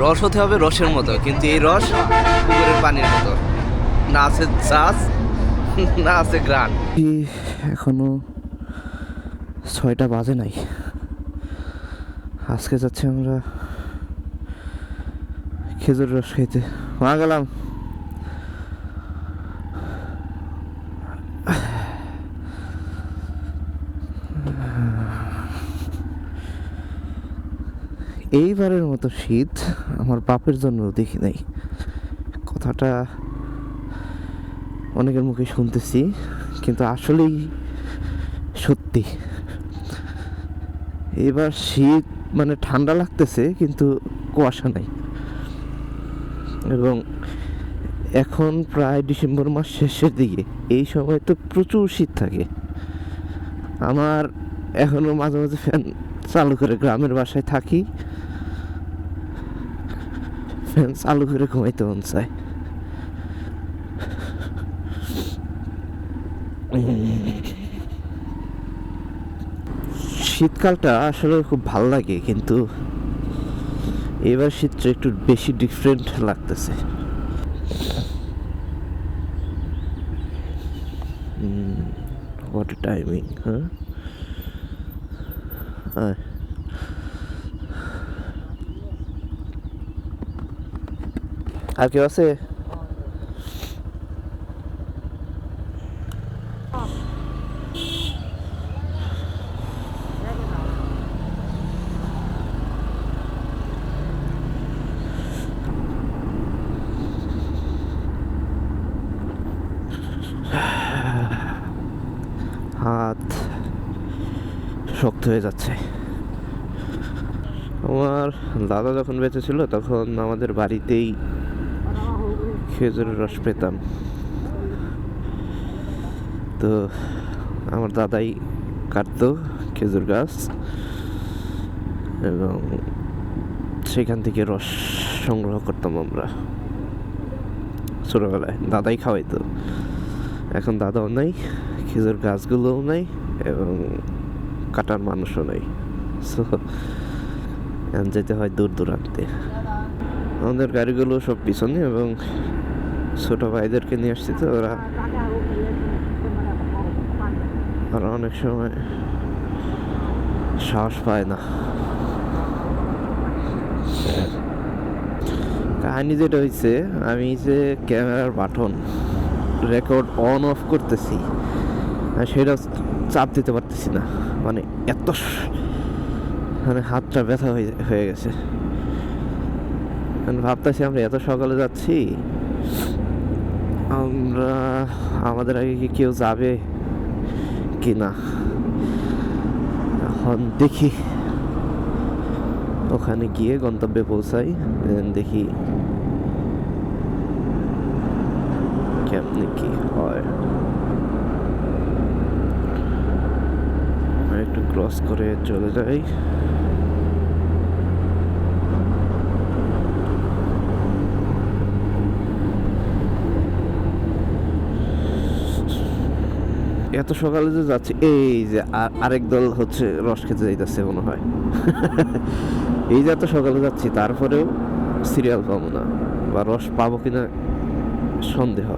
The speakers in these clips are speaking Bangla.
রস হতে হবে রসের মতো, কিন্তু এই রস পুকুরের পানির মতো, না আছে চাষ না আছে গ্রান। এখনো 6টা বাজে নাই। আজকে যাচ্ছি আমরা খেজুর রস খাইতে। মা গেলাম। এইবারের মতো শীত আমার বাপের জন্মেও দেখি নাই। কথাটা অনেকের মুখে শুনতেছি, কিন্তু আসলেই সত্যি। এবার শীত মানে ঠান্ডা লাগতেছে, কিন্তু কুয়াশা নাই। এবং এখন প্রায় ডিসেম্বর মাস শেষের দিকে, এই সময় তো প্রচুর শীত থাকে। আমার এখনো মাঝে মাঝে ফ্যান চালু করে, গ্রামের বাসায় থাকি, ফ্যান চালু করে ঘুমাইতে মন চায়। শীতকালটা আসলে খুব ভাল লাগে, কিন্তু এবার শীতটা একটু বেশি ডিফারেন্ট লাগতেছে। হোয়াট টাইমিং, হ্যাঁ। আর কেউ আছে? হাত শক্ত হয়ে যাচ্ছে। আমার দাদা যখন বেঁচে ছিল তখন আমাদের বাড়িতেই খেজুরের রস পেতাম। তো আমার দাদাই কাটতো খেজুর গাছ, এবং সেখান থেকে রস সংগ্রহ করতাম আমরা ছোটবেলায়। দাদাই খাওয়াইতো। এখন দাদাও নাই, খেজুর গাছগুলোও নাই, এবং কাটার মানুষও নাই। সো যেতে হয় দূর দূরান্তে। আমাদের গাড়িগুলো সব পিছনে, এবং ছোট ভাইদেরকে নিয়ে আসছি, তো ওরা অনেক সময় সাহস পায় না। কাহিনী যেটা হয়েছে, আমি যে ক্যামেরার বাটন রেকর্ড অন অফ করতেছি, সেটা চাপ দিতে পারতেছি না। মানে এত মানে হাতটা ব্যথা হয়ে গেছে। ভাবতেছি আমরা এত সকালে যাচ্ছি, আমাদের আগে কি কেউ যাবে কি না। এখন দেখি ওখানে গিয়ে গন্তব্যে পৌঁছাই, দেখি কেমনি কি হয়। একটু ক্রস করে চলে যাই। এত সকালে যে যাচ্ছি, এই যে আরেক দল হচ্ছে রস খেতে যাইতেছে মনে হয়। এই যে এত সকালে যাচ্ছি, তারপরেও সিরিয়াল পাবো না, বা রস পাবো কিনা সন্দেহ।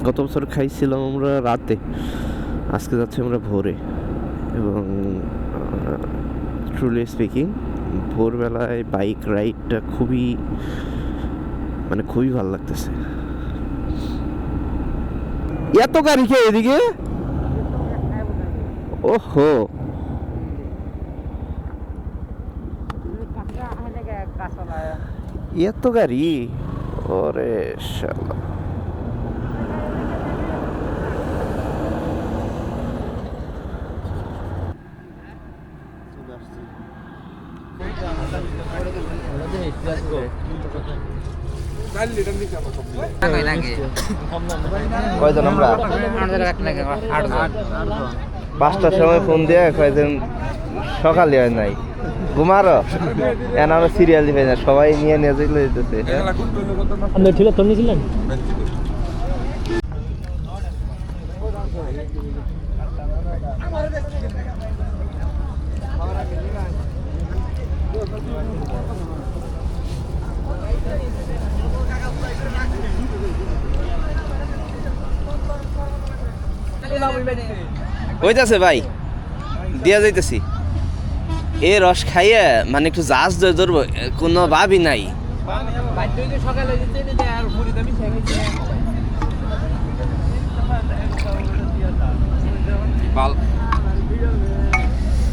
গত বছর খাইছিলাম আমরা রাতে, আজকে যাচ্ছি আমরা ভোরে। এবং ট্রুলি স্পিকিং, ভোরবেলায় বাইক রাইডটা খুবই ভালো লাগতেছে। এত গাড়ি খেয়ে এদিকে, ওহো, এত গাড়ি, ওরে শালা। কয়জন আমরা? 5টার সময় ফোন দিয়ে কয়জন সকালে হয় নাই, ঘুমারো এন আমরা সিরিয়ালি হয় না, সবাই নিয়ে যেগুলো দিতেছে। ঠিক আছে, নিয়েছিলেন হইতাছে ভাই, দিয়া যাইতেছি। এ রস খাইয়ে মানে একটু জাহাজ ধরবো কোনো ভাবই নাই।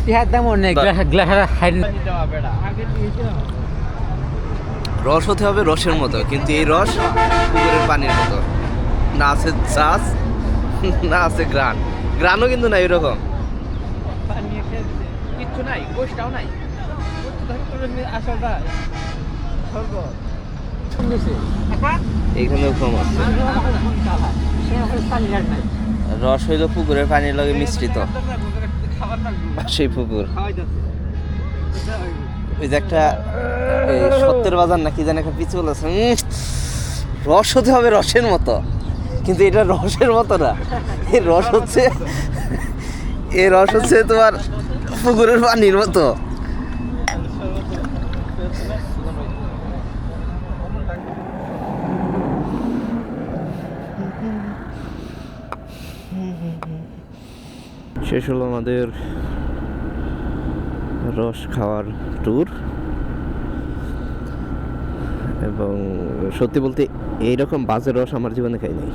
ইহার দাম অনেক গ্লাস খাই রস হতে হবে রসের মতো, কিন্তু এই রস পুকুরের পানির মতো। না আছে চাষ, না আছে গ্রান, গ্রানও কিন্তু নাই এরকম। কিচ্ছু নাই, কোষটাও নাই। আসলটা এইখানেও কম আছে। রস হইল পুকুরের পানির লগে মিশ্রিত, সেই পুকুর। ওই যে একটা সত্যের বাজার নাকি জানি একটা পিছল আছে, রস হতে হবে রসের মতো, কিন্তু এটা রসের মতো না। এই রস হচ্ছে তোমার পুকুরের পানির মতো। শেষ হলো আমাদের রস খাওয়ার ট্যুর, এবং সত্যি বলতে এইরকম বাজে রস আমার জীবনে খাই নাই।